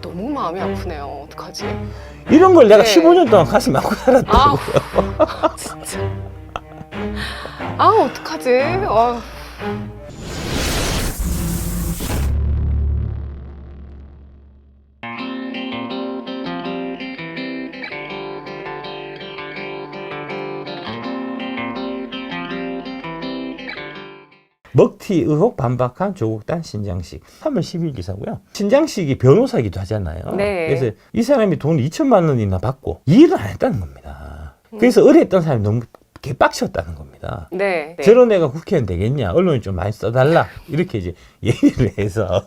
너무 마음이 아프네요. 어떡하지? 이런 걸 내가 네. 15년 동안 가슴 안고 살았다고요. 진짜. 어떡하지? 먹튀 의혹 반박한 조국단 신장식. 3월 10일 기사고요. 신장식이 변호사기도 하잖아요. 네. 그래서 이 사람이 돈 2천만 원이나 받고 일을 안 했다는 겁니다. 그래서 의뢰했던 사람이 너무 개빡쳤다는 겁니다. 네. 네. 저런 애가 국회의원 되겠냐? 언론이 좀 많이 써달라. 이렇게 이제 얘기를 해서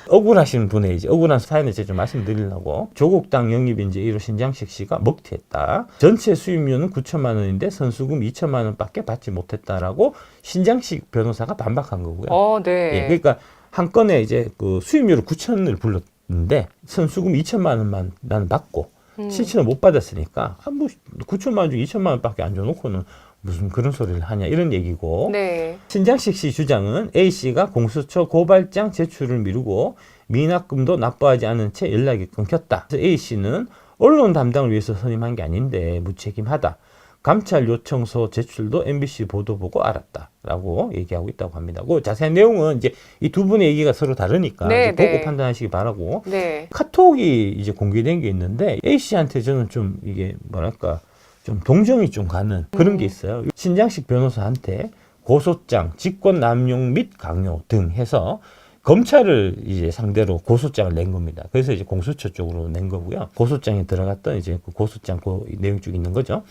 억울하신 분의 이제 억울한 사연을 제가 좀 말씀드리려고 조국당 영입 이제 1호 신장식 씨가 먹튀했다. 전체 수임료는 9천만 원인데 선수금 2천만 원밖에 받지 못했다라고 신장식 변호사가 반박한 거고요. 네. 예, 그러니까 한 건에 이제 그 수임료를 9천을 불렀는데 선수금 2천만 원만 나는 받고 7천을 못 받았으니까 뭐 9천만 원 중에 2천만 원밖에 안 줘놓고는 무슨 그런 소리를 하냐 이런 얘기고. 네. 신장식 씨 주장은 A 씨가 공수처 고발장 제출을 미루고 미납금도 납부하지 않은 채 연락이 끊겼다. 그래서 A 씨는 언론 담당을 위해서 선임한 게 아닌데 무책임하다. 감찰 요청서 제출도 MBC 보도 보고 알았다라고 얘기하고 있다고 합니다. 그 자세한 내용은 이제 이 두 분의 얘기가 서로 다르니까 네, 이제 보고 네. 판단하시기 바라고. 네. 카톡이 이제 공개된 게 있는데 A 씨한테 저는 좀 이게 뭐랄까 좀 동정이 좀 가는 그런 게 있어요. 신장식 변호사한테 고소장, 직권 남용 및 강요 등 해서 검찰을 이제 상대로 고소장을 낸 겁니다. 그래서 이제 공수처 쪽으로 낸 거고요. 고소장에 들어갔던 이제 그 고소장 그 내용 쭉 있는 거죠.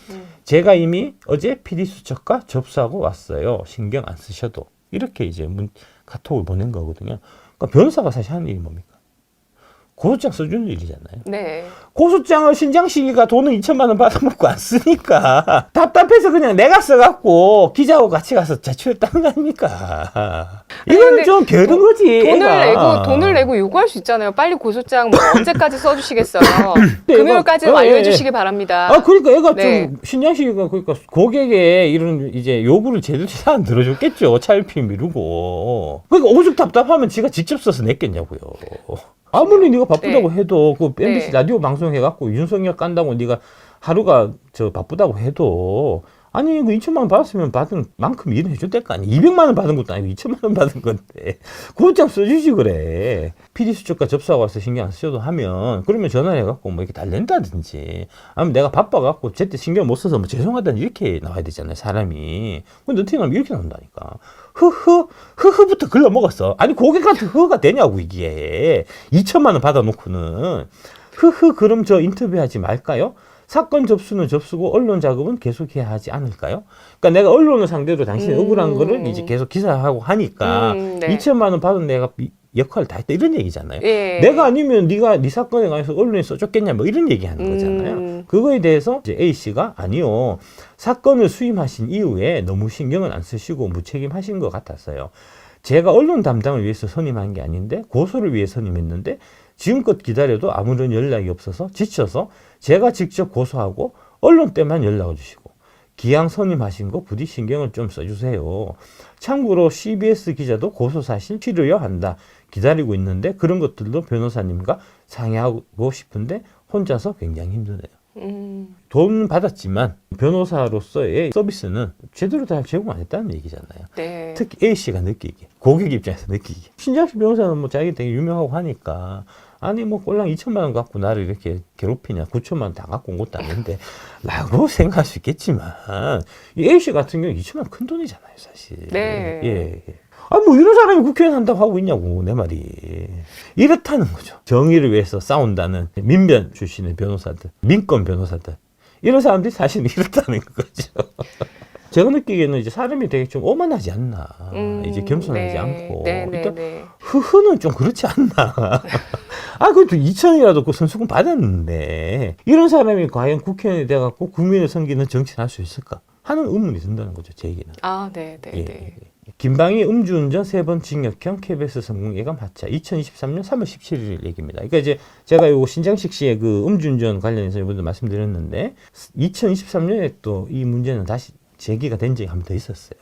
제가 이미 어제 PD수첩과 접수하고 왔어요. 신경 안 쓰셔도. 이렇게 이제 카톡을 보낸 거거든요. 그러니까 변호사가 사실 하는 일이 뭡니까? 고소장 써주는 일이잖아요. 네. 고소장을 신장식이가 돈을 2천만 원 받아먹고 안 쓰니까 답답해서 그냥 내가 써갖고 기자하고 같이 가서 제출했다는 거 아닙니까? 이거는 좀 별은 거지. 돈을 내고 요구할 수 있잖아요. 빨리 고소장 언제까지 써주시겠어요? 네, 금요일까지 애가, 완료해 주시기 바랍니다. 그러니까 애가 네. 좀 신장식이가 그러니까 고객의 이런 이제 요구를 제대로 안 들어줬겠죠. 차일피 미루고. 그러니까 오죽 답답하면 지가 직접 써서 냈겠냐고요. 아무리 네가 바쁘다고 해도 그 MBC 라디오 방송 해갖고 윤석열 깐다고 네가 하루가 바쁘다고 해도 아니 그 2천만 원 받았으면 받은 만큼 일을 해줄 될 거 아니야. 200만 원 받은 것도 아니고 2천만 원 받은 건데 고소장 써주지 그래. PD수첩과 접수하고 와서 신경 안 쓰셔도 하면 그러면 전화를 해갖고 뭐 이렇게 달랜다든지 아니면 내가 바빠갖고 제때 신경 못 써서 뭐 죄송하다는 이렇게 나와야 되잖아요 사람이. 근데 어떻게 하면 이렇게 나온다니까. 흐흐부터 글러 먹었어. 아니 고객한테 흐가 되냐고 이게. 2천만 원 받아놓고는 그럼 저 인터뷰하지 말까요? 사건 접수는 접수고 언론 작업은 계속해야 하지 않을까요? 그러니까 내가 언론을 상대로 당신이 억울한 거를 이제 계속 기사하고 하니까 네. 2천만 원 받은 내가 역할을 다 했다 이런 얘기잖아요. 예. 내가 아니면 네가 네 사건에 관해서 언론에 써줬겠냐 뭐 이런 얘기하는 거잖아요. 그거에 대해서 이제 A 씨가 아니요. 사건을 수임하신 이후에 너무 신경을 안 쓰시고 무책임하신 것 같았어요. 제가 언론 담당을 위해서 선임한 게 아닌데 고소를 위해 선임했는데 지금껏 기다려도 아무런 연락이 없어서 지쳐서 제가 직접 고소하고 언론 때만 연락을 주시고 기왕 선임하신 거 부디 신경을 좀 써주세요. 참고로 CBS 기자도 고소 사실 치르려 한다. 기다리고 있는데 그런 것들도 변호사님과 상의하고 싶은데 혼자서 굉장히 힘드네요. 돈 받았지만 변호사로서의 서비스는 제대로 다 제공 안 했다는 얘기잖아요. 네. 특히 A씨가 느끼기에 고객 입장에서 느끼기에 신장식 변호사는 뭐 자기 되게 유명하고 하니까 아니 뭐 꼴랑 2천만 원 갖고 나를 이렇게 괴롭히냐 9천만 원 다 갖고 온 것도 아닌데 라고 생각할 수 있겠지만 이 A씨 같은 경우는 2천만 원 큰 돈이잖아요 사실. 네. 예. 뭐 이런 사람이 국회의원 한다고 하고 있냐고 내 말이. 이렇다는 거죠. 정의를 위해서 싸운다는 민변 출신의 변호사들, 민권 변호사들 이런 사람들이 사실은 이렇다는 거죠. 제가 느끼기에는 이제 사람이 되게 좀 오만하지 않나. 이제 겸손하지 않고. 일단 흐흐는 좀 그렇지 않나. 그래도 2천이라도 그 선수금 받았는데 이런 사람이 과연 국회의원이 돼갖고 국민을 섬기는 정치를 할 수 있을까 하는 의문이 든다는 거죠. 제 얘기는. 네. 김방희 음주운전 3번 징역형 KBS 성공 예감 하차 2023년 3월 17일 얘기입니다. 그러니까 이제 제가 요거 신장식 씨의 그 음주운전 관련해서 이번에 말씀드렸는데 2023년에 또 이 문제는 다시 제기가 된 적이 한 번 더 있었어요.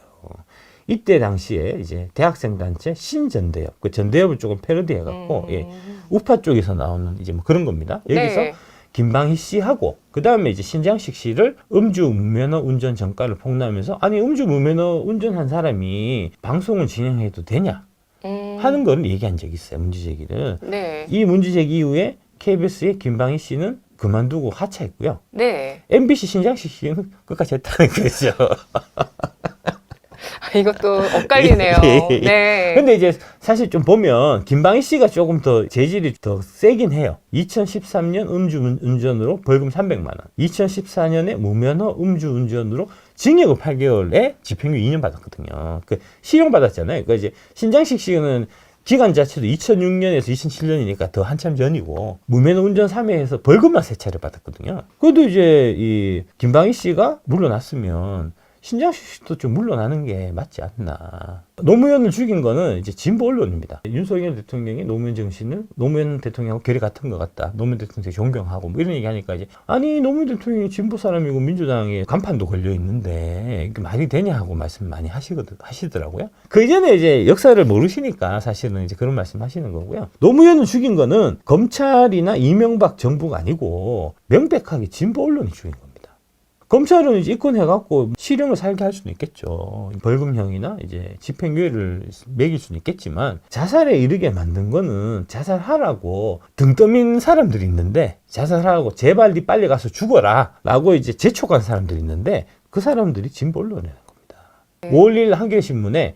이때 당시에 이제 대학생 단체 신전대협, 그 전대협을 조금 패러디해갖고 예, 우파 쪽에서 나오는 이제 뭐 그런 겁니다. 여기서 네. 김방희 씨하고 그 다음에 이제 신장식 씨를 음주 무면허 운전 전과를 폭로하면서 아니 음주 무면허 운전한 사람이 방송을 진행해도 되냐 하는 거를 얘기한 적이 있어요. 문제제기를. 네. 이 문제제기 이후에 KBS의 김방희 씨는 그만두고 하차했고요. 네. MBC 신장식 씨는 끝까지 했다는 거죠. 이것도 엇갈리네요. 네. 근데 이제 사실 좀 보면 김방희 씨가 조금 더 재질이 더 세긴 해요. 2013년 음주운전으로 벌금 300만 원, 2014년에 무면허 음주운전으로 징역을 8개월에 집행유 2년 받았거든요. 그 실형 받았잖아요. 그러니까 이제 신장식 씨는 기간 자체도 2006년에서 2007년이니까 더 한참 전이고 무면허 운전 3회에서 벌금만 3차례 받았거든요. 그래도 이제 이 김방희 씨가 물러났으면 신장식 씨도 좀 물러나는 게 맞지 않나. 노무현을 죽인 거는 이제 진보 언론입니다. 윤석열 대통령이 노무현 정신을 노무현 대통령하고 결이 같은 것 같다. 노무현 대통령 되게 존경하고 뭐 이런 얘기 하니까 이제 아니 노무현 대통령이 진보 사람이고 민주당에 간판도 걸려 있는데 이게 말이 되냐 하고 말씀 많이 하시더라고요. 그 이전에 이제 역사를 모르시니까 사실은 이제 그런 말씀 하시는 거고요. 노무현을 죽인 거는 검찰이나 이명박 정부가 아니고 명백하게 진보 언론이 죽인 겁니다. 검찰은 이제 입건해갖고 실형을 살게 할 수는 있겠죠. 벌금형이나 이제 집행유예를 매길 수는 있겠지만 자살에 이르게 만든 거는 자살하라고 등 떠민 사람들이 있는데 자살하라고 제발 니 빨리 가서 죽어라 라고 이제 재촉한 사람들이 있는데 그 사람들이 진보 언론이라는 겁니다. 5월 1일 한겨레신문에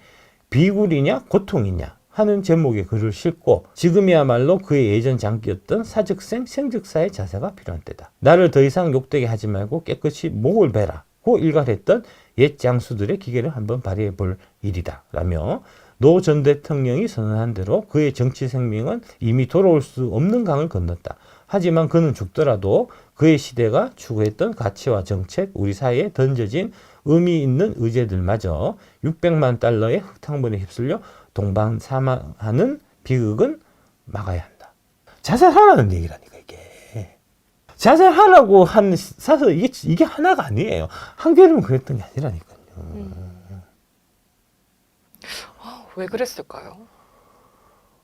비굴이냐 고통이냐 하는 제목의 글을 싣고 지금이야말로 그의 예전 장기였던 사즉생 생즉사의 자세가 필요한 때다. 나를 더 이상 욕되게 하지 말고 깨끗이 목을 베라고 일갈했던 옛 장수들의 기계를 한번 발휘해 볼 일이다. 라며 노 전 대통령이 선언한 대로 그의 정치 생명은 이미 돌아올 수 없는 강을 건넜다. 하지만 그는 죽더라도 그의 시대가 추구했던 가치와 정책, 우리 사회에 던져진 의미 있는 의제들마저 600만 달러의 흙탕물에 휩쓸려 동방 사망하는 비극은 막아야 한다. 자살하라는 얘기라니까 이게. 자살하라고 한 사서 이게 하나가 아니에요. 한겨레는 그랬던 게 아니라니까요. 왜 그랬을까요?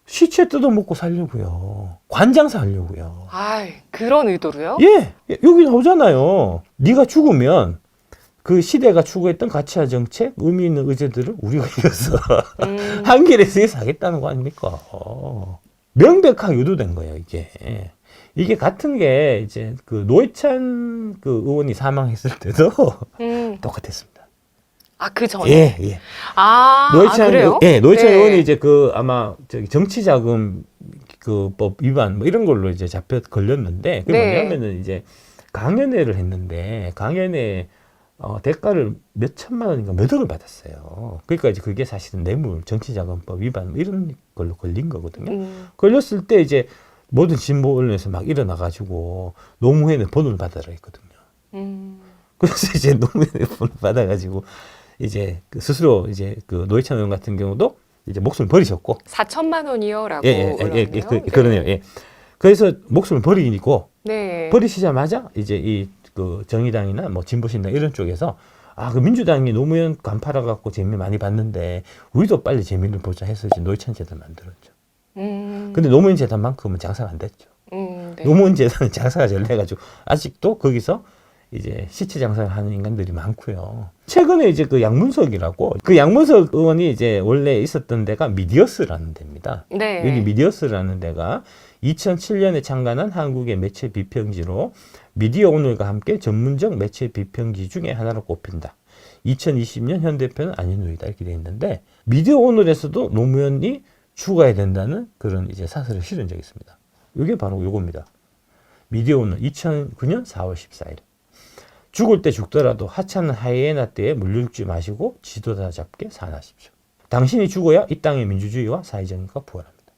시체 뜯어먹고 살려고요. 관장사 하려고요. 아이, 그런 의도로요? 예, 여기 나오잖아요. 네가 죽으면 그 시대가 추구했던 가치와 정책, 의미 있는 의제들을 우리가 이어서 한겨레에서 하겠다는 거 아닙니까? 명백하게 유도된 거예요, 이게. 이게 같은 게 이제 그 노회찬 그 의원이 사망했을 때도 똑같았습니다. 아, 그 전에? 예, 예. 노회찬, 그래요? 예, 노회찬 네. 의원이 이제 그 아마 저기 정치자금 그 법 위반 뭐 이런 걸로 이제 잡혀 걸렸는데 그게 네. 뭐냐면은 이제 강연회를 했는데 강연회 대가를 몇 천만 원인가 몇 억을 받았어요. 그러니까 이제 그게 사실은 뇌물, 정치자금법 위반 뭐 이런 걸로 걸린 거거든요. 걸렸을 때 이제 모든 진보 언론에서 막 일어나가지고 노무현의 본을 받아라 했거든요. 그래서 이제 노무현의 본을 받아가지고 이제 그 스스로 이제 그 노회찬 의원 같은 경우도 이제 목숨을 버리셨고 4천만 원이요라고 그러네요. 예. 그래서 목숨을 버리고 네. 버리시자마자 이제 이 그 정의당이나 뭐 진보신당 이런 쪽에서 그 민주당이 노무현 간팔아 갖고 재미 많이 봤는데 우리도 빨리 재미를 보자 해서 이제 노회찬 재단 만들었죠. 근데 노무현 재단만큼은 장사가 안 됐죠. 네. 노무현 재단은 장사가 잘 돼가지고 아직도 거기서 이제 시체 장사를 하는 인간들이 많고요. 최근에 이제 그 양문석이라고 그 양문석 의원이 이제 원래 있었던 데가 미디어스라는 데입니다. 네. 여기 미디어스라는 데가 2007년에 창간한 한국의 매체 비평지로 미디어 오늘과 함께 전문적 매체 비평지 중에 하나로 꼽힌다. 2020년 현 대표는 안현우이다 이렇게 돼 있는데 미디어 오늘에서도 노무현이 죽어야 된다는 그런 이제 사설을 실은 적이 있습니다. 이게 바로 요겁니다. 미디어 오늘 2009년 4월 14일. 죽을 때 죽더라도 하찮은 하이에나 떼에 물릴지 마시고 지도자 잡게 산하십시오. 당신이 죽어야 이 땅의 민주주의와 사회정의가 부활합니다.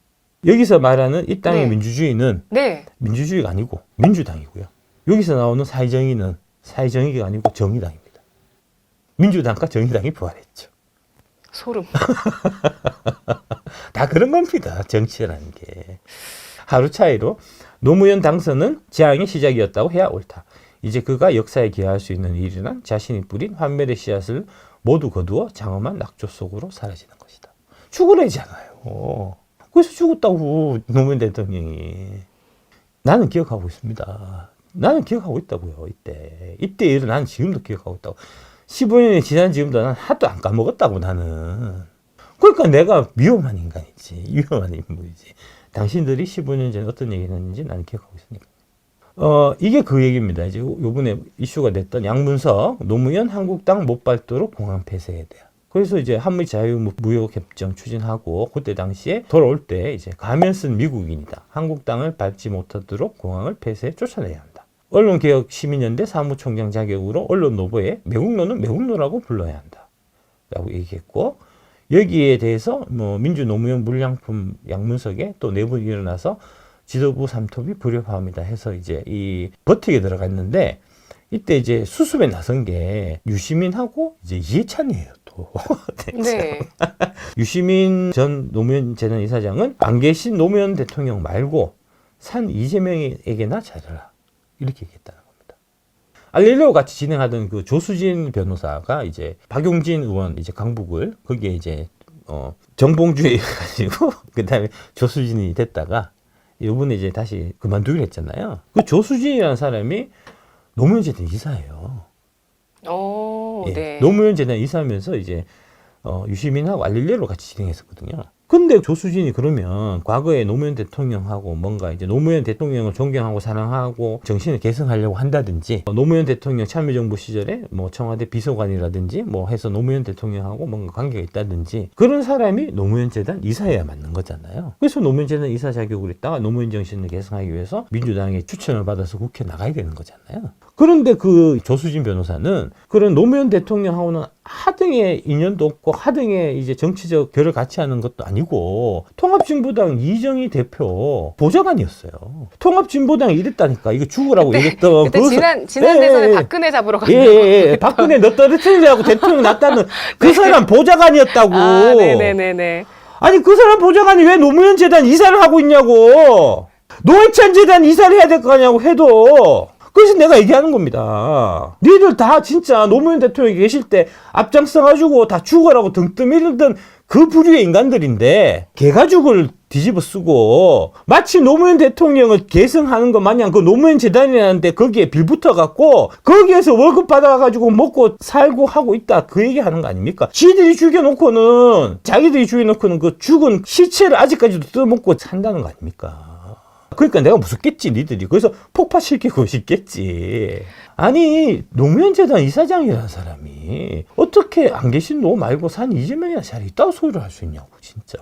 여기서 말하는 이 땅의 네. 민주주의는 네. 민주주의가 아니고 민주당이고요. 여기서 나오는 사회정의는 사회정의가 아니고 정의당입니다. 민주당과 정의당이 부활했죠. 소름. 다 그런 겁니다. 정치라는 게. 하루 차이로 노무현 당선은 재앙의 시작이었다고 해야 옳다. 이제 그가 역사에 기여할 수 있는 일이란 자신이 뿌린 환멸의 씨앗을 모두 거두어 장엄한 낙조 속으로 사라지는 것이다. 죽으래잖아요. 그래서 죽었다고 노무현 대통령이. 나는 기억하고 있습니다. 나는 기억하고 있다고요. 이때 일을 나는 지금도 기억하고 있다고. 15년이 지난 지금도 난 하도 안 까먹었다고 나는. 그러니까 내가 위험한 인간이지. 위험한 인물이지. 당신들이 15년 전에 어떤 얘기를 했는지 나는 기억하고 있으니까. 이게 그 얘기입니다. 이제 요번에 이슈가 됐던 양문석 노무현 한국당 못 밟도록 공항 폐쇄에 대한. 그래서 이제 한미 자유무역협정 추진하고 그때 당시에 돌아올 때 이제 가면 쓴 미국인이다. 한국당을 밟지 못하도록 공항을 폐쇄해 쫓아내야 한다. 언론개혁 시민연대 사무총장 자격으로 언론 노조에 매국노는 매국노라고 불러야 한다. 라고 얘기했고 여기에 대해서 뭐 민주 노무현 물량품 양문석에 또 내분이 일어나서 지도부 삼톱이 불협화음이다 해서 이제 이 버티게 들어갔는데 이때 이제 수습에 나선 게 유시민하고 이제 이해찬이에요 또. 네. 유시민 전 노무현 재단 이사장은 안 계신 노무현 대통령 말고 산 이재명에게나 잘해라 이렇게 얘기했다는 겁니다. 알릴레오 같이 진행하던 그 조수진 변호사가 이제 박용진 의원 이제 강북을 거기에 이제 정봉주에 가지고 그다음에 조수진이 됐다가 이번에 이제 다시 그만두기로 했잖아요. 그 조수진이라는 사람이 노무현 재단 이사예요. 예, 네. 노무현 재단 이사하면서 이제 유시민하고 알릴레로 같이 진행했었거든요. 근데 조수진이 그러면 과거에 노무현 대통령하고 뭔가 이제 노무현 대통령을 존경하고 사랑하고 정신을 계승하려고 한다든지 노무현 대통령 참여정부 시절에 뭐 청와대 비서관이라든지 뭐 해서 노무현 대통령하고 뭔가 관계가 있다든지 그런 사람이 노무현 재단 이사해야 맞는 거잖아요. 그래서 노무현 재단 이사 자격으로 있다가 노무현 정신을 계승하기 위해서 민주당의 추천을 받아서 국회에 나가야 되는 거잖아요. 그런데 그 조수진 변호사는 그런 노무현 대통령하고는 하등의 인연도 없고 하등의 이제 정치적 결을 같이 하는 것도 아니고 통합진보당 이정희 대표 보좌관이었어요. 통합진보당이 이랬다니까. 이거 죽으라고 이랬던. 그때 지난 대선에 박근혜 잡으러 갔다. 예. 박근혜 너 떨어뜨리려고 대통령 났다는 그 사람 보좌관이었다고. 아, 네네네네. 아니 그 사람 보좌관이 왜 노무현 재단 이사를 하고 있냐고. 노회찬 재단 이사를 해야 될 거 아니냐고 해도. 그래서 내가 얘기하는 겁니다. 니들 다 진짜 노무현 대통령이 계실 때 앞장서가지고 다 죽어라고 등 떠밀던 그 부류의 인간들인데 개가죽을 뒤집어 쓰고 마치 노무현 대통령을 계승하는 것 마냥 그 노무현 재단이라는데 거기에 빌붙어갖고 거기에서 월급 받아가지고 먹고 살고 하고 있다 그 얘기하는 거 아닙니까? 자기들이 죽여놓고는 그 죽은 시체를 아직까지도 뜯어먹고 산다는 거 아닙니까? 그러니까 내가 무섭겠지 니들이. 그래서 폭파시키고 싶겠지. 아니 노무현 재단 이사장이라는 사람이 어떻게 안 계신 노 말고 산 이재명이나 잘 있다고 소리를 할 수 있냐고 진짜.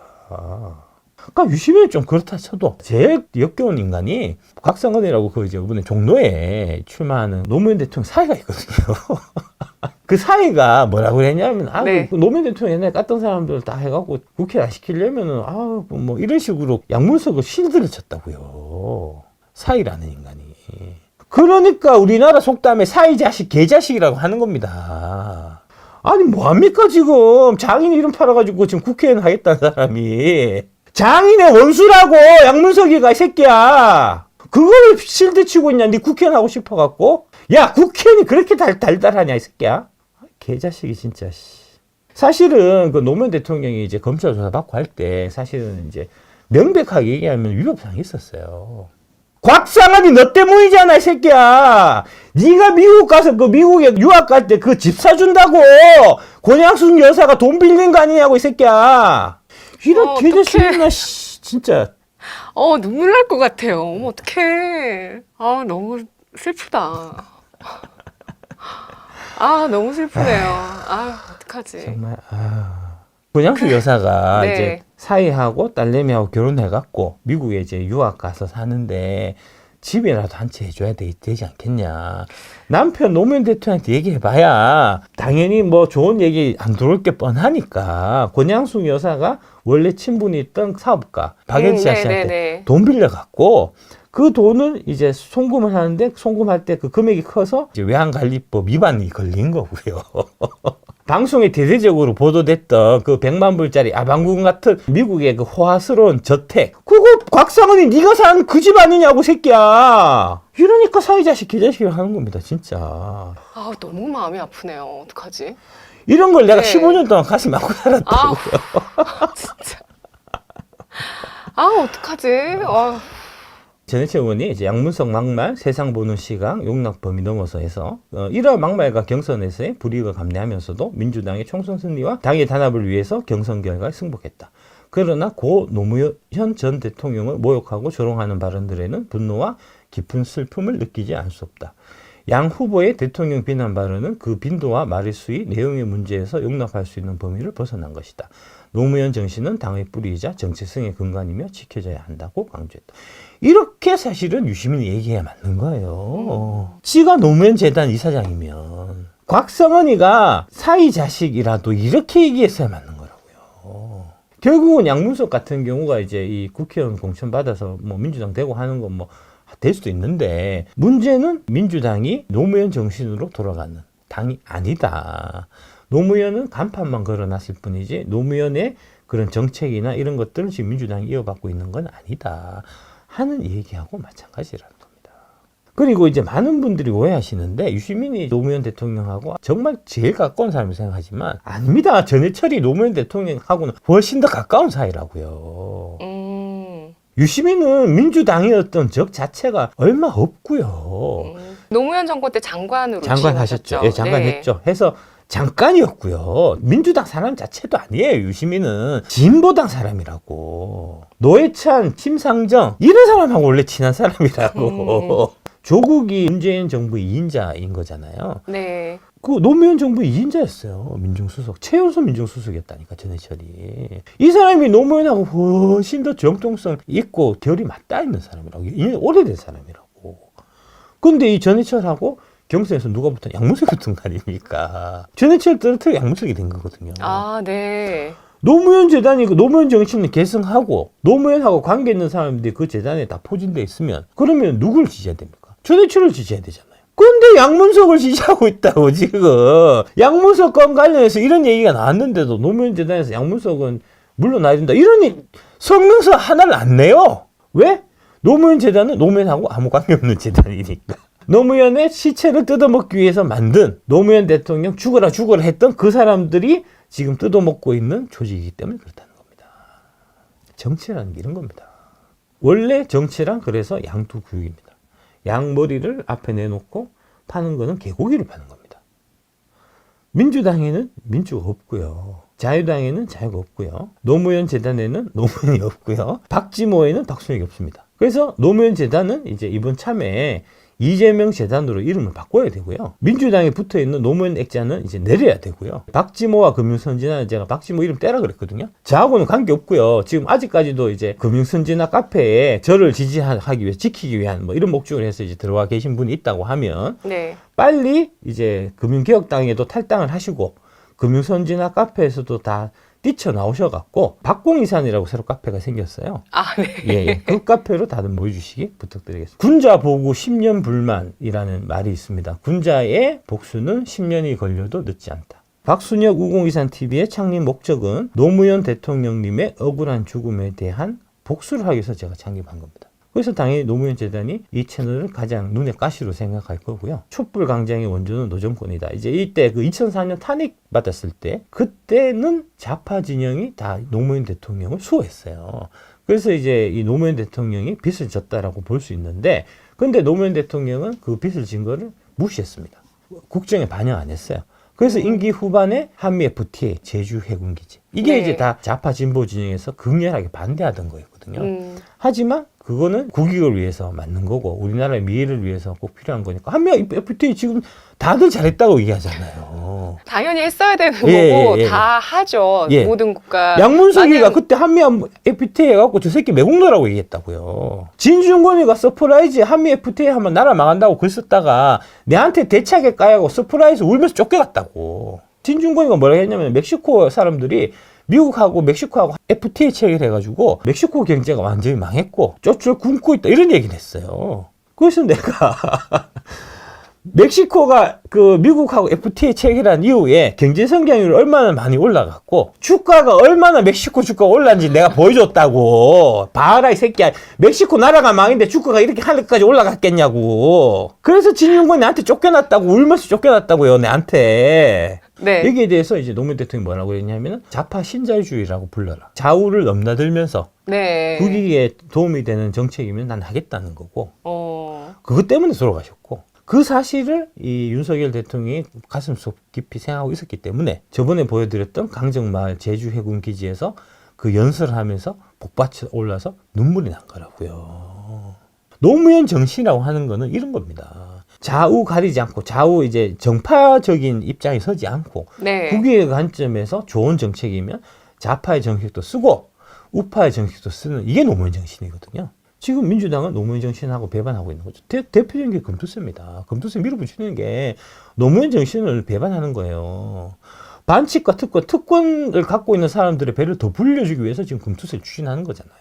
그러니까 유시민은 좀 그렇다 쳐도 제일 역겨운 인간이 곽상은이라고 그 이제 이번에 종로에 출마하는 노무현 대통령 사이가 있거든요. 그 사이가 뭐라고 했냐면 네. 그 노무현 대통령 옛날에 깠던 사람들 다 해갖고 국회 안 시키려면은 뭐 이런 식으로 양문석을 실드를 쳤다고요. 사이라는 인간이. 그러니까 우리나라 속담에 사이 자식 개자식이라고 하는 겁니다. 아니 뭐합니까 지금 장인 이름 팔아가지고 지금 국회의원 하겠다는 사람이 장인의 원수라고 양문석이가 이 새끼야. 그걸 실드 치고 있냐 네 국회의원 하고 싶어갖고. 야 국회의원이 그렇게 달달하냐 이 새끼야. 개자식이 진짜. 사실은 그 노무현 대통령이 이제 검찰 조사 받고 할 때 사실은 이제 명백하게 얘기하면 위법사항이 있었어요. 곽상은이 너 때문이잖아 이 새끼야. 네가 미국 가서 그 미국에 유학 갈 때 그 집 사준다고 권양순 여사가 돈 빌린 거 아니냐고 이 새끼야. 이런 개자식이나 진짜. 눈물 날 것 같아요. 어머 어떡해. 너무 슬프다. 너무 슬프네요. 어떡하지. 정말 권양수 여사가 네. 이제 사위하고 딸내미하고 결혼해갖고 미국에 이제 유학 가서 사는데 집이라도 한 채 해줘야 되지 않겠냐. 남편 노무현 대통령한테 얘기해봐야 당연히 뭐 좋은 얘기 안 들어올 게 뻔하니까 권양숙 여사가 원래 친분이 있던 사업가 박연치 씨한테 돈 빌려갖고 그 돈을 이제 송금을 하는데 송금할 때 그 금액이 커서 이제 외환관리법 위반이 걸린 거고요. 방송에 대대적으로 보도됐던 그 100만 불짜리 아방궁 같은 미국의 그 호화스러운 저택 그거 곽상은이 네가 산 그 집 아니냐고 새끼야. 이러니까 사회자식 개자식을 하는 겁니다 진짜. 너무 마음이 아프네요. 어떡하지? 이런 걸 내가 네. 15년 동안 가슴 안고 살았다고요. 진짜. 어떡하지? 전해철 의원이 이제 양문석 막말, 세상 보는 시각, 용납 범위 넘어서 해서 이러한 막말과 경선에서의 불이익을 감내하면서도 민주당의 총선 승리와 당의 단합을 위해서 경선 결과에 승복했다. 그러나 고 노무현 전 대통령을 모욕하고 조롱하는 발언들에는 분노와 깊은 슬픔을 느끼지 않을 수 없다. 양 후보의 대통령 비난 발언은 그 빈도와 말의 수위, 내용의 문제에서 용납할 수 있는 범위를 벗어난 것이다. 노무현 정신은 당의 뿌리이자 정체성의 근간이며 지켜져야 한다고 강조했다. 이렇게 사실은 유시민이 얘기해야 맞는 거예요. 지가 노무현 재단 이사장이면 곽성은이가 사위 자식이라도 이렇게 얘기했어야 맞는 거라고요. 결국은 양문석 같은 경우가 이제 이 국회의원 공천 받아서 뭐 민주당 되고 하는 건 뭐 될 수도 있는데 문제는 민주당이 노무현 정신으로 돌아가는 당이 아니다. 노무현은 간판만 걸어놨을 뿐이지 노무현의 그런 정책이나 이런 것들은 지금 민주당이 이어받고 있는 건 아니다 하는 얘기하고 마찬가지라는 겁니다. 그리고 이제 많은 분들이 오해하시는데 유시민이 노무현 대통령하고 정말 제일 가까운 사람을 생각하지만 아닙니다. 전해철이 노무현 대통령하고는 훨씬 더 가까운 사이라고요. 유시민은 민주당의 어떤 적 자체가 얼마 없고요. 노무현 정권 때 장관으로 장관 하셨죠. 예, 장관 네. 했죠. 해서 잠깐이었고요. 민주당 사람 자체도 아니에요. 유시민은 진보당 사람이라고. 노회찬, 심상정 이런 사람하고 원래 친한 사람이라고. 조국이 문재인 정부 2인자인 거잖아요. 네. 그 노무현 정부 2인자였어요. 민정수석. 최연소 민정수석이었다니까 전해철이. 이 사람이 노무현하고 훨씬 더 정통성 있고 결이 맞닿아 있는 사람이라고. 오래된 사람이라고. 근데 이 전해철하고 경선에서 누가 붙은 양문석이 붙은 거 아닙니까? 전해철 떨어뜨려 양문석이 된 거거든요. 네. 노무현 재단이 그 노무현 정신을 계승하고 노무현하고 관계 있는 사람들이 그 재단에 다 포진돼 있으면 그러면 누굴 지지해야 됩니까? 전해철을 지지해야 되잖아요. 근데 양문석을 지지하고 있다고 지금. 양문석 건 관련해서 이런 얘기가 나왔는데도 노무현 재단에서 양문석은 물러나야 된다. 이런 성명서 하나를 안 내요. 왜? 노무현 재단은 노무현하고 아무 관계없는 재단이니까. 노무현의 시체를 뜯어먹기 위해서 만든 노무현 대통령 죽어라 했던 그 사람들이 지금 뜯어먹고 있는 조직이기 때문에 그렇다는 겁니다. 정치라는 게 이런 겁니다. 원래 정치란 그래서 양두구육입니다. 양머리를 앞에 내놓고 파는 거는 개고기를 파는 겁니다. 민주당에는 민주가 없고요. 자유당에는 자유가 없고요. 노무현 재단에는 노무현이 없고요. 박지모에는 박순혁이 없습니다. 그래서 노무현 재단은 이제 이번 참에 이재명 재단으로 이름을 바꿔야 되고요. 민주당에 붙어있는 노무현 액자는 이제 내려야 되고요. 박지모와 금융선진화는 제가 박지모 이름 떼라 그랬거든요. 저하고는 관계없고요. 지금 아직까지도 이제 금융선진화 카페에 저를 지지하기 위해 지키기 위한 뭐 이런 목적을 해서 이제 들어와 계신 분이 있다고 하면 네. 빨리 이제 금융개혁당에도 탈당을 하시고 금융선진화 카페에서도 다 뛰쳐나오셔갖고 박공이산이라고 새로 카페가 생겼어요. 네. 그 카페로 다들 모여주시기 부탁드리겠습니다. 군자 보고 10년 불만이라는 말이 있습니다. 군자의 복수는 10년이 걸려도 늦지 않다. 박순혁 우공이산TV의 창립 목적은 노무현 대통령님의 억울한 죽음에 대한 복수를 하기 위해서 제가 창립한 겁니다. 그래서 당연히 노무현 재단이 이 채널을 가장 눈에 가시로 생각할 거고요. 촛불 강장의 원조는 노정권이다. 이제 이때 그 2004년 탄핵 받았을 때 그때는 좌파 진영이 다 노무현 대통령을 수호했어요. 그래서 이제 이 노무현 대통령이 빚을 졌다라고 볼 수 있는데 근데 노무현 대통령은 그 빚을 진 거를 무시했습니다. 국정에 반영 안 했어요. 그래서 임기 후반에 한미 FTA 제주 해군기지 이게 이제 다 좌파 진보 진영에서 극렬하게 반대하던 거였거든요. 하지만 그거는 국익을 위해서 맞는 거고 우리나라의 미래를 위해서 꼭 필요한 거니까 한미 FTA 지금 다들 잘했다고 얘기하잖아요. 당연히 했어야 되는 거고 예. 다 하죠. 모든 국가. 양문석이가 그때 한미 FTA 해갖고 저 새끼 매국노라고 얘기했다고요. 진중권이가 서프라이즈 한미 FTA 하면 나라 망한다고 글 썼다가 내한테 대차게 까야고 서프라이즈 울면서 쫓겨갔다고. 진중권이가 뭐라 했냐면 멕시코 사람들이 미국하고 멕시코하고 FTA 체결해가지고 멕시코 경제가 완전히 망했고 쫓을 굶고 있다 이런 얘기를 했어요. 그래서 내가 멕시코가 그 미국하고 FTA 체결한 이후에 경제 성장률이 얼마나 많이 올라갔고 주가가 얼마나 멕시코 주가가 올랐는지 내가 보여줬다고. 봐라 이 새끼야. 멕시코 나라가 망인데 주가가 이렇게 하늘까지 올라갔겠냐고. 그래서 진중권이 나한테 쫓겨났다고 울면서 쫓겨났다고요. 내한테. 네. 여기에 대해서 이제 노무현 대통령이 뭐라고 했냐면은 좌파 신자유주의라고 불러라. 좌우를 넘나들면서 네. 국익에 도움이 되는 정책이면 난 하겠다는 거고, 그것 때문에 돌아가셨고, 그 사실을 이 윤석열 대통령이 가슴속 깊이 생각하고 있었기 때문에 저번에 보여드렸던 강정마을 제주해군기지에서 그 연설을 하면서 복받쳐 올라서 눈물이 난 거라고요. 노무현 정신이라고 하는 거는 이런 겁니다. 좌우 가리지 않고 좌우 이제 정파적인 입장에 서지 않고 네. 국익의 관점에서 좋은 정책이면 좌파의 정책도 쓰고 우파의 정책도 쓰는 이게 노무현 정신이거든요. 지금 민주당은 노무현 정신하고 배반하고 있는 거죠. 대표적인 게 금투세입니다. 금투세 밀어붙이는 게 노무현 정신을 배반하는 거예요. 반칙과 특권을 갖고 있는 사람들의 배를 더 불려주기 위해서 지금 금투세를 추진하는 거잖아요.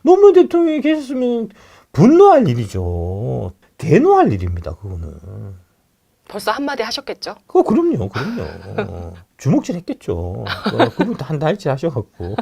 노무현 대통령이 계셨으면 분노할 일이죠. 대노할 일입니다, 그거는. 벌써 한마디 하셨겠죠? 그럼요. 주먹질 했겠죠. 그분도 한 달치 하셔갖고.